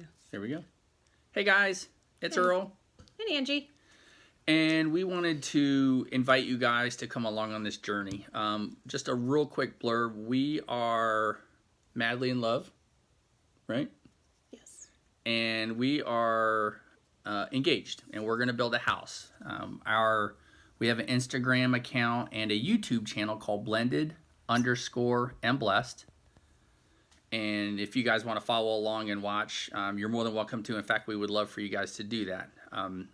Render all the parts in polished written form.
go. There we go. Hey guys, it's Earl. And Angie. And we wanted to invite you guys to come along on this journey. Just a real quick blurb. We are madly in love, right? Yes. And we are engaged, and we're going to build a house. We have an Instagram account and a YouTube channel called Blended&Blessed. And if you guys want to follow along and watch, you're more than welcome to. In fact, we would love for you guys to do that.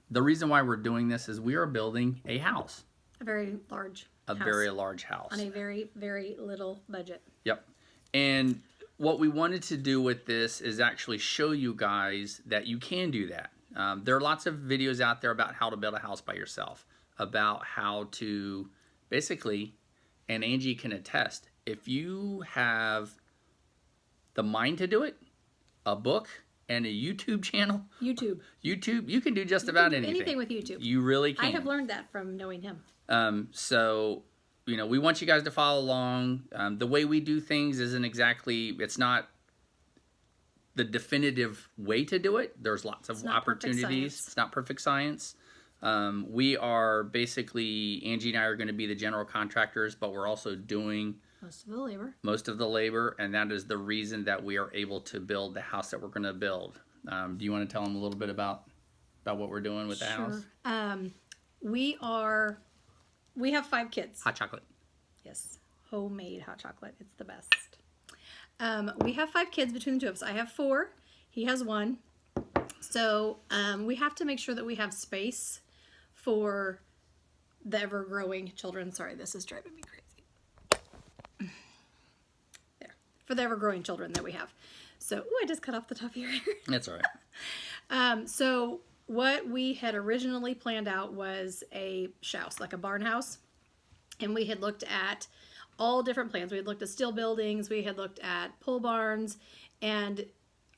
The reason why we're doing this is we are building a house. A very large house. Very large house. On a very, very little budget. Yep. And what we wanted to do with this is actually show you guys that you can do that. There are lots of videos out there about how to build a house by yourself, about how to basically, and Angie can attest, if you have the mind to do it, a book, and a YouTube channel. YouTube, you can do just about anything. Anything with YouTube. You really can. I have learned that from knowing him. So, you know, we want you guys to follow along. The way we do things isn't exactly, it's not the definitive way to do it. There's lots of opportunities. It's not perfect science. We are basically, Angie and I are going to be the general contractors, but we're also doing most of the labor, and that is the reason that we are able to build the house that we're going to build. Do you want to tell them a little bit about what we're doing with the house? We have 5 kids. Hot chocolate. Yes, homemade hot chocolate. It's the best. We have 5 kids between the two of us. I have 4. He has 1. So we have to make sure that we have space for the ever-growing children. Sorry, this is driving me crazy. There. For the ever-growing children that we have. So, I just cut off the top of your hair. That's all right. So what we had originally planned out was a house, like a barn house. And we had looked at all different plans. We had looked at steel buildings. We had looked at pole barns. And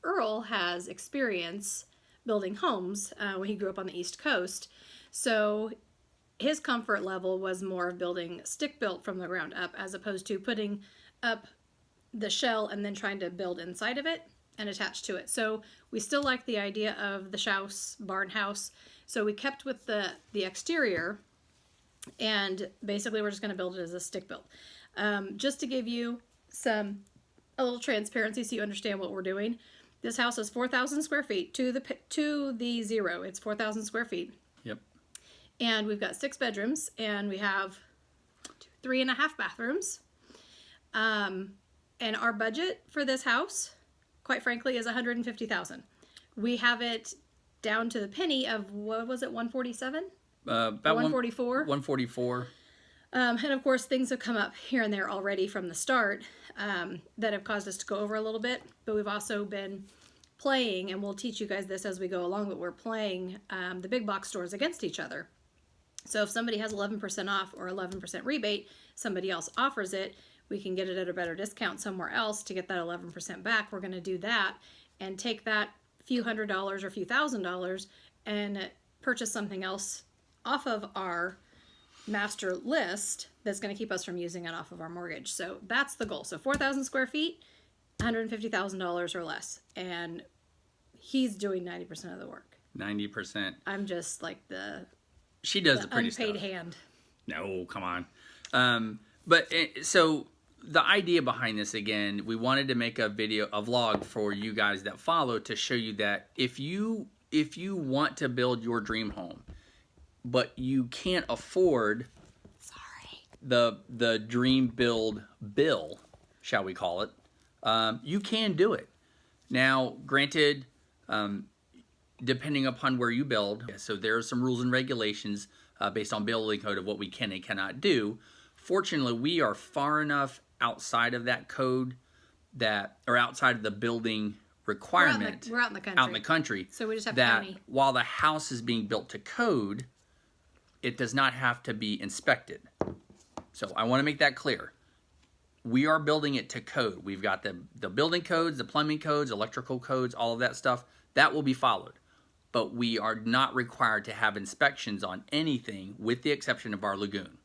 Earl has experience building homes when he grew up on the East Coast. So his comfort level was more of building stick-built from the ground up, as opposed to putting up the shell and then trying to build inside of it and attach to it. So we still like the idea of the house, barn house. So we kept with the exterior, and basically we're just going to build it as a stick-built. Just to give you a little transparency so you understand what we're doing. This house is 4,000 square feet to the zero. It's 4,000 square feet. Yep. And we've got 6 bedrooms, and we have 3.5 bathrooms. And our budget for this house, quite frankly, is $150,000. We have it down to the penny of, what was it, 147? About 144. 144. And of course, things have come up here and there already from the start that have caused us to go over a little bit. But we've also been playing, and we'll teach you guys this as we go along, but we're playing the big box stores against each other. So if somebody has 11% off or 11% rebate, somebody else offers it, we can get it at a better discount somewhere else to get that 11% back. We're going to do that and take that few $100s or few $1,000s and purchase something else off of our master list that's going to keep us from using it off of our mortgage. So that's the goal. So 4,000 square feet, $150,000 or less. And he's doing 90% of the work. 90%. I'm just like she does the pretty unpaid stuff. hand. No, come on. So the idea behind this, again, we wanted to make a vlog for you guys that follow to show you that if you want to build your dream home, but you can't afford the dream build bill, shall we call it, you can do it. Now, granted, depending upon where you build, so there are some rules and regulations based on building code of what we can and cannot do. Fortunately, we are far enough outside of that code or outside of the building requirement. We're out in the country. Out in the country. So we just have that county. While the house is being built to code, it does not have to be inspected. So I want to make that clear. We are building it to code. We've got the building codes, the plumbing codes, electrical codes, all of that stuff. That will be followed. But we are not required to have inspections on anything with the exception of our lagoon.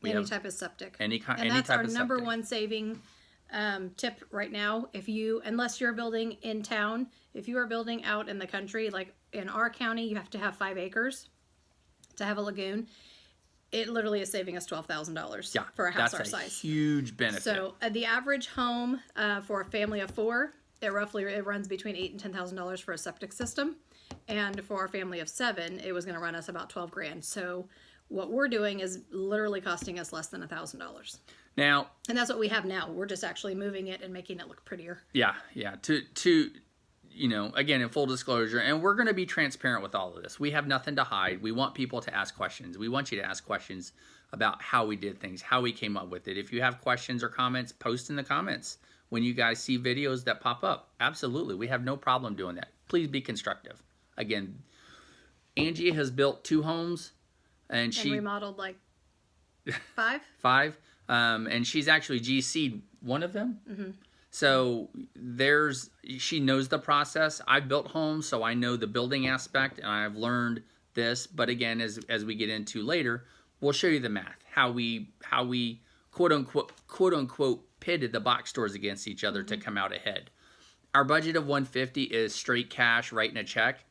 Any type of septic. Any type of septic. And that's our number one saving tip right now, unless you're building in town, if you are building out in the country, like in our county, you have to have 5 acres to have a lagoon. It literally is saving us $12,000 for a house our size. That's a huge benefit. So the average home for a family of 4, it runs between $8,000 and $10,000 for a septic system, and for a family of 7, it was going to run us about $12,000. So what we're doing is literally costing us less than $1,000. Now, and that's what we have now. We're just actually moving it and making it look prettier. Yeah. To again, in full disclosure, and we're going to be transparent with all of this. We have nothing to hide. We want people to ask questions. We want you to ask questions about how we did things, how we came up with it. If you have questions or comments, post in the comments. When you guys see videos that pop up, absolutely. We have no problem doing that. Please be constructive. Again, Angee has built 2 homes, and she remodeled like 5. 5. And she's actually GC'd one of them. Mm-hmm. So she knows the process. I've built homes, so I know the building aspect, and I've learned this. But again, as we get into later, we'll show you the math, how we quote unquote pitted the box stores against each other to come out ahead. Our budget of $150 is straight cash, writing a check.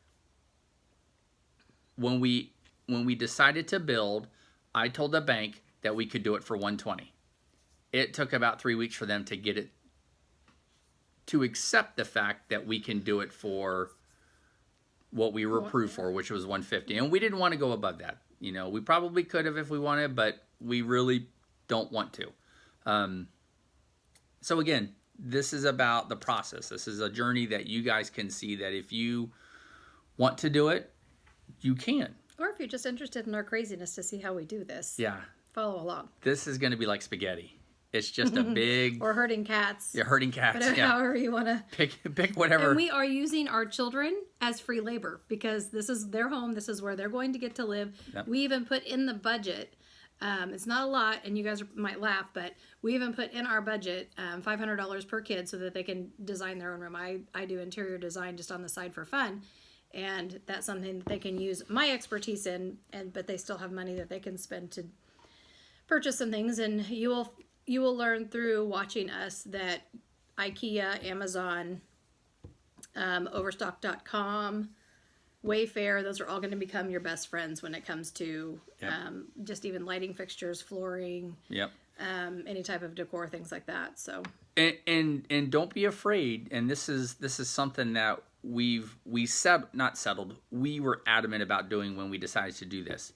When we decided to build, I told the bank that we could do it for $120. It took about 3 weeks for them to get it, to accept the fact that we can do it for what we were approved for, which was $150. And we didn't want to go above that. We probably could have if we wanted, but we really don't want to. So again, this is about the process. This is a journey that you guys can see that if you want to do it, you can. Or if you're just interested in our craziness to see how we do this. Yeah. Follow along. This is going to be like spaghetti. It's just a big... or herding cats. Yeah, herding cats. Whatever, however you want to... Pick whatever. And we are using our children as free labor because this is their home. This is where they're going to get to live. Yep. We even put in the budget... it's not a lot, and you guys might laugh, but we even put in our budget $500 per kid so that they can design their own room. I do interior design just on the side for fun, and that's something that they can use my expertise in, but they still have money that they can spend to purchase some things. And you will learn through watching us that IKEA, Amazon, Overstock.com, Wayfair, those are all going to become your best friends when it comes to just even lighting fixtures, flooring, any type of decor, things like that. So and don't be afraid. And this is something that we were adamant about doing when we decided to do this.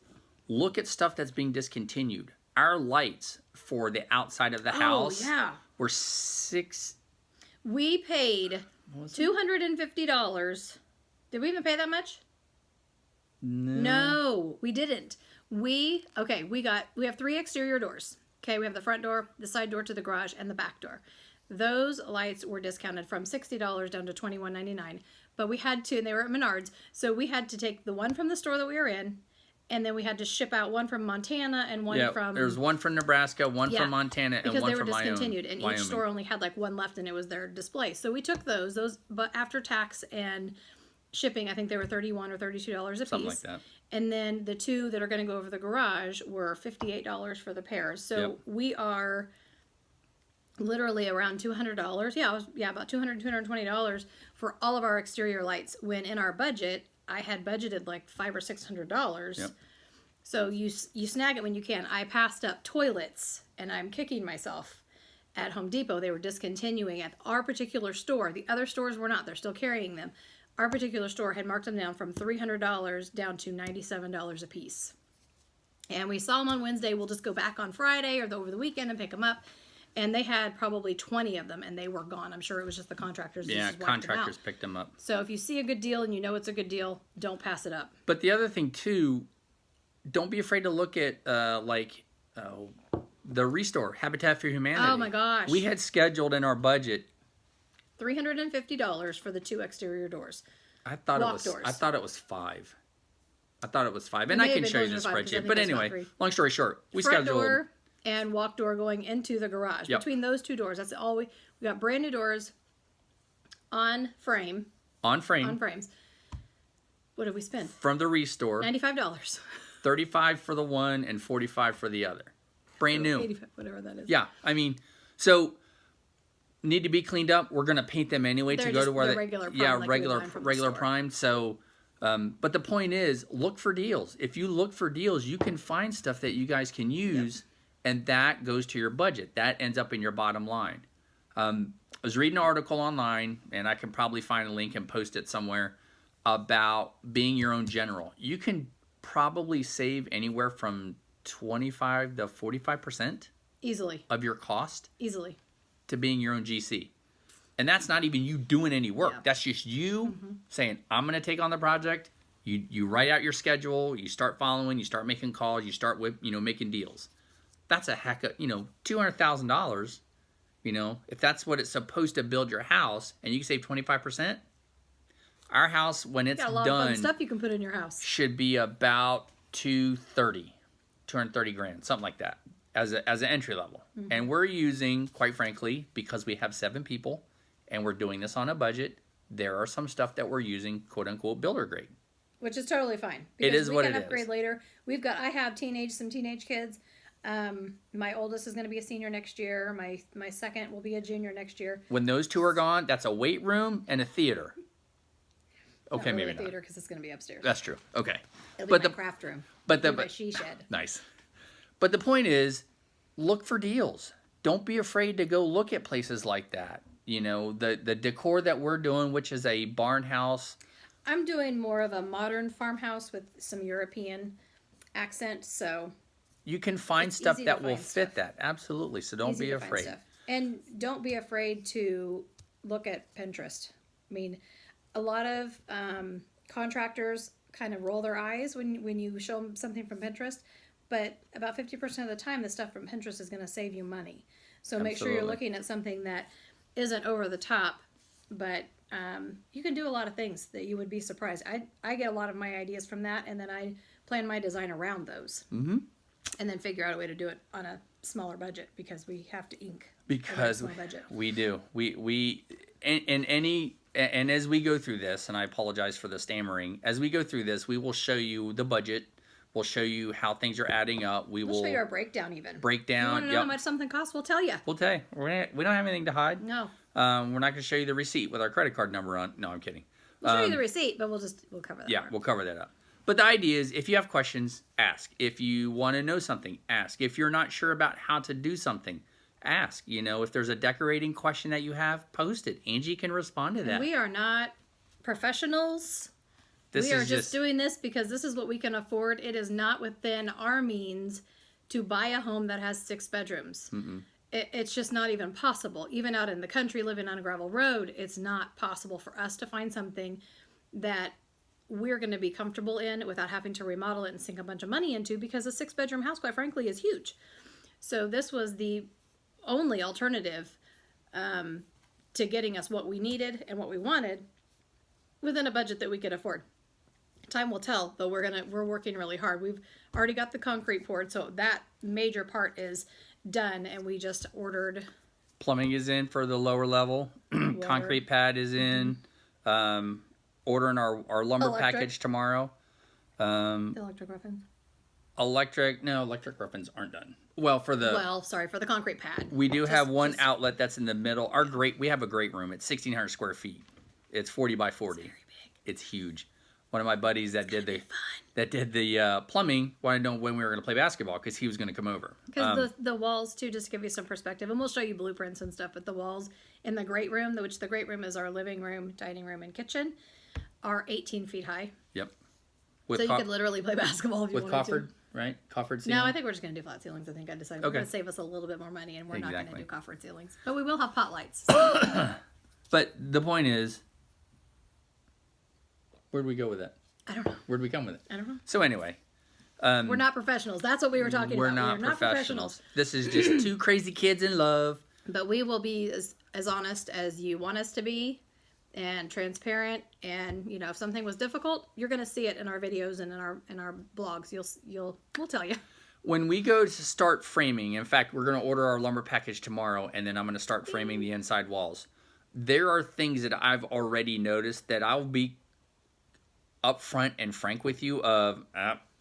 Look at stuff that's being discontinued. Our lights for the outside of the house were we paid $250. Did we even pay that much? No, we didn't. We have 3 exterior doors. Okay, we have the front door, the side door to the garage, and the back door. Those lights were discounted from $60 down to $21.99. But we had to, and they were at Menards, so we had to take the one from the store that we were in, and then we had to ship out one from Montana and one from... There's one from Nebraska, one from Montana, and one from Wyoming. Because they were discontinued, and Wyoming. Each store only had like one left, and it was their display. So we took those, but after tax and shipping, I think they were $31 or $32 a piece. Something like that. And then the 2 that are going to go over the garage were $58 for the pairs. So we are literally around $200. About $200, $220 for all of our exterior lights. When in our budget, I had budgeted like $500 or $600. Yep. So you snag it when you can. I passed up toilets, and I'm kicking myself. At Home Depot, they were discontinuing at our particular store. The other stores were not. They're still carrying them. Our particular store had marked them down from $300 down to $97 a piece. And we saw them on Wednesday. We'll just go back on Friday or over the weekend and pick them up. And they had probably 20 of them, and they were gone. I'm sure it was just the contractors. Yeah, contractors picked them up. So if you see a good deal and you know it's a good deal, don't pass it up. But the other thing, too, don't be afraid to look at, the Restore, Habitat for Humanity. Oh, my gosh. We had scheduled in our budget $350 for the 2 exterior doors. I thought it was $5. And I can show you the spreadsheet. But anyway, long story short, we front scheduled door and walk door going into the garage. Yep. Between those 2 doors, that's all we got. Brand new doors on frames. What did we spend? From the Restore, $95. $35 for the one and $45 for the other. Brand new. 85, whatever that is. Yeah, I mean, so need to be cleaned up. We're going to paint them anyway They're to go just to where the they, regular prime, yeah, like you would find from the regular store. prime. So, but the point is, look for deals. If you look for deals, you can find stuff that you guys can use, and that goes to your budget. That ends up in your bottom line. I was reading an article online, and I can probably find a link and post it somewhere, about being your own general. You can probably save anywhere from 25 to 45% Easily. of your cost Easily. to being your own GC. And that's not even you doing any work. Yeah. That's just you saying, I'm going to take on the project. You write out your schedule. You start following. You start making calls. You start with, making deals. That's a heck of, $200,000. If that's what it's supposed to build your house, and you can save 25%. Our house, when it's Got a lot of fun done, stuff you can put in your house. should be about 230 grand, something like that, as an entry level. And we're using, quite frankly, because we have 7 people and we're doing this on a budget, there are some stuff that we're using, quote unquote, builder grade. Which is totally fine. It is what it we can is. upgrade later. I have some teenage kids. My oldest is going to be a senior next year. My second will be a junior next year. When those 2 are gone, that's a weight room and a theater. Okay, Not really maybe a not. theater because it's going to be upstairs. That's true. Okay. It'll be but my the- craft room. but the- It'll be my she shed. Nice. But the point is, look for deals. Don't be afraid to go look at places like that. The decor that we're doing, which is a barn house. I'm doing more of a modern farmhouse with some European accent, so You can find It's stuff easy that to will find fit stuff. that. Absolutely. So don't easy be to find afraid. stuff. And don't be afraid to look at Pinterest. I mean, a lot of contractors kind of roll their eyes when you show them something from Pinterest, but about 50% of the time, the stuff from Pinterest is going to save you money. So make sure you're Absolutely. looking at something that isn't over the top, but you can do a lot of things that you would be surprised. I get a lot of my ideas from that, and then I plan my design around those. Mm-hmm. And then figure out a way to do it on a smaller budget because we have to ink. Because small budget. we do. And as we go through this, and I apologize for the stammering, as we go through this, we will show you the budget. We'll show you how things are adding up. We'll show you our breakdown even. break You down. want to know how much something costs? We'll tell you. We'll tell you. We don't have anything to hide. No. We're not going to show you the receipt with our credit card number on. No, I'm kidding. We'll show you the receipt, but we'll cover that. Yeah, part. we'll cover that up. But the idea is, if you have questions, ask. If you want to know something, ask. If you're not sure about how to do something, ask. If there's a decorating question that you have, post it. Angee can respond to that. We are not professionals. This we are is just doing this because this is what we can afford. It is not within our means to buy a home that has 6 bedrooms. It's just not even possible. Even out in the country, living on a gravel road, it's not possible for us to find something that we're going to be comfortable in without having to remodel it and sink a bunch of money into, because a 6-bedroom house, quite frankly, is huge. So this was the only alternative to getting us what we needed and what we wanted within a budget that we could afford. Time will tell, though. We're working really hard. We've already got the concrete poured, so that major part is done, and we just ordered. Plumbing is in for the lower level. Concrete pad is in. Ordering our lumber Electric. package tomorrow. The electric roofing. Electric roofings aren't done. Well, for the For the concrete pad. we do have one outlet that's in the middle. We have a great room. It's 1,600 square feet. It's 40 by 40. Very big. It's huge. One of my buddies that did the plumbing wanted to know when we were going to play basketball because he was going to come over. Because the walls, too, just to give you some perspective, and we'll show you blueprints and stuff, but the walls in the great room, which the great room is our living room, dining room, and kitchen, are 18 feet high. Yep. So you could literally play basketball if you with wanted Coffered, to. right? Coffered ceiling. No, I think we're just going to do flat ceilings. I think I decided we're Okay. going to save us a little bit more money, and we're not going to Exactly. do coffered ceilings. But we will have pot lights. But the point is, where'd we go with that? I don't know. Where'd we come with it? I don't know. So anyway, We're not professionals. That's what we were talking we're about. not professionals. This is just 2 crazy kids in love. But we will be as honest as you want us to be, and transparent. And if something was difficult, you're going to see it in our videos and in our blogs. We'll tell you. When we go to start framing, in fact, we're going to order our lumber package tomorrow, and then I'm going to start framing the inside walls. There are things that I've already noticed that I'll be upfront and frank with you of,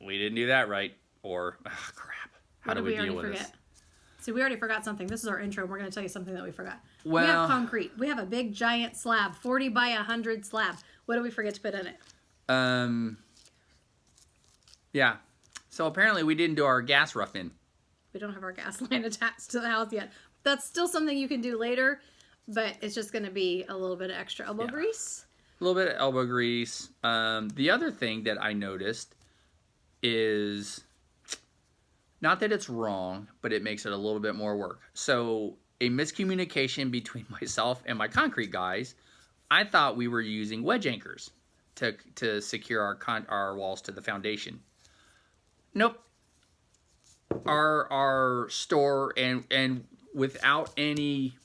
we didn't do that right, or, crap, how do we deal with this? See, we already forgot something. This is our intro. And we're going to tell you something that we forgot. We Well- have concrete. We have a big giant slab, 40 by 100 slab. What did we forget to put in it? Yeah. So apparently we didn't do our gas rough-in. We don't have our gas line attached to the house yet. That's still something you can do later, but it's just going to be a little bit of extra elbow grease. A little bit of elbow grease. The other thing that I noticed is, not that it's wrong, but it makes it a little bit more work. So a miscommunication between myself and my concrete guys. I thought we were using wedge anchors to secure our walls to the foundation. Nope. Our store and without any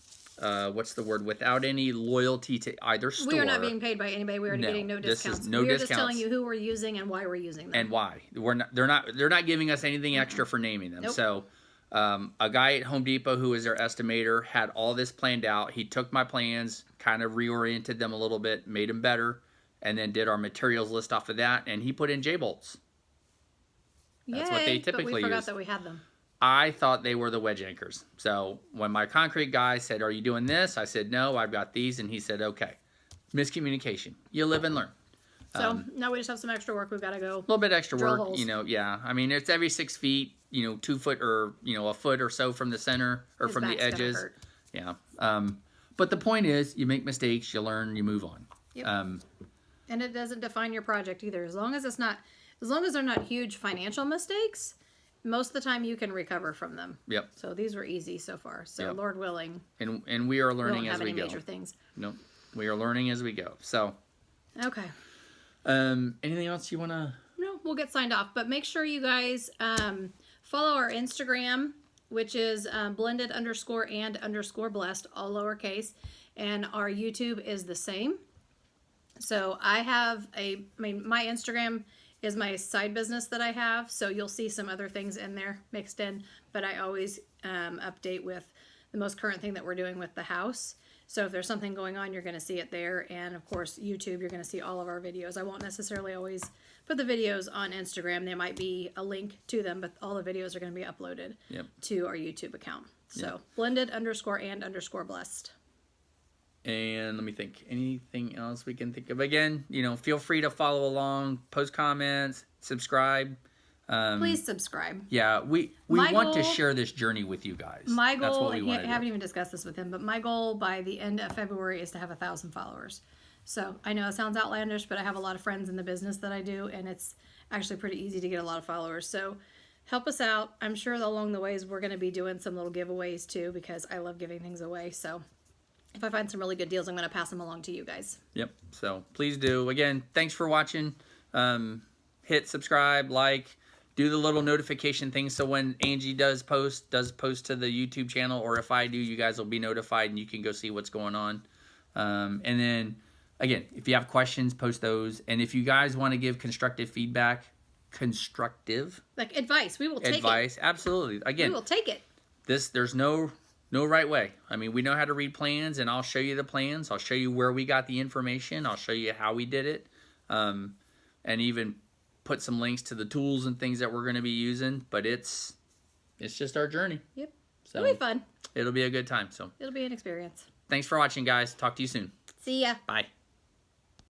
without any loyalty to either store. We are not being paid by anybody. We are getting no discounts. We are just telling you who we're using and why we're using them. And why. They're not giving us anything extra for naming them. Nope. So a guy at Home Depot who is their estimator had all this planned out. He took my plans, kind of reoriented them a little bit, made them better, and then did our materials list off of that, and he put in J-bolts. That's what they typically but we forgot use. that we had them. I thought they were the wedge anchors. So when my concrete guy said, "Are you doing this?" I said, "No, I've got these," and he said, "Okay." Miscommunication. You live and learn. So now we just have some extra work. We've got to go. A little bit extra drill work, holes. yeah. I mean, it's every 6 feet, 2 foot or, a foot or so from the center or His from the back's gonna edges. hurt. Yeah. But the point is, you make mistakes, you learn, you move on. Yep. And it doesn't define your project either. As long as they're not huge financial mistakes, most of the time you can recover from them. Yep. So these were easy so far. So Yep. Lord willing, And we are we won't learning as have we any go. major things. No, we are learning as we go. So, Okay. anything else you want to? No, we'll get signed off. But make sure you guys follow our Instagram, which is blended_and_blessed, all lowercase. And our YouTube is the same. So my Instagram is my side business that I have. So you'll see some other things in there mixed in. But I always update with the most current thing that we're doing with the house. So if there's something going on, you're going to see it there. And of course, YouTube, you're going to see all of our videos. I won't necessarily always put the videos on Instagram. There might be a link to them, but all the videos are going to be uploaded to our YouTube account. So blended_and_blessed. And let me think. Anything else we can think of? Again, feel free to follow along, post comments, subscribe. Please subscribe. Yeah, we want to share this journey with you guys. My That's goal, what we want I to haven't do. even discussed this with him, but my goal by the end of February is to have 1,000 followers. So I know it sounds outlandish, but I have a lot of friends in the business that I do, and it's actually pretty easy to get a lot of followers. So help us out. I'm sure that along the ways we're going to be doing some little giveaways too, because I love giving things away. So if I find some really good deals, I'm going to pass them along to you guys. Yep. So please do. Again, thanks for watching. Hit subscribe, like, do the little notification thing so when Angee does post to the YouTube channel, or if I do, you guys will be notified and you can go see what's going on. And then, again, if you have questions, post those. And if you guys want to give constructive feedback, like advice, we will take it. Absolutely. Again, We will take it. there's no right way. I mean, we know how to read plans, and I'll show you the plans. I'll show you where we got the information. I'll show you how we did it, and even put some links to the tools and things that we're going to be using. But it's just our journey. Yep. So It'll be fun. It'll be a good time. So It'll be an experience. thanks for watching, guys. Talk to you soon. See ya. Bye.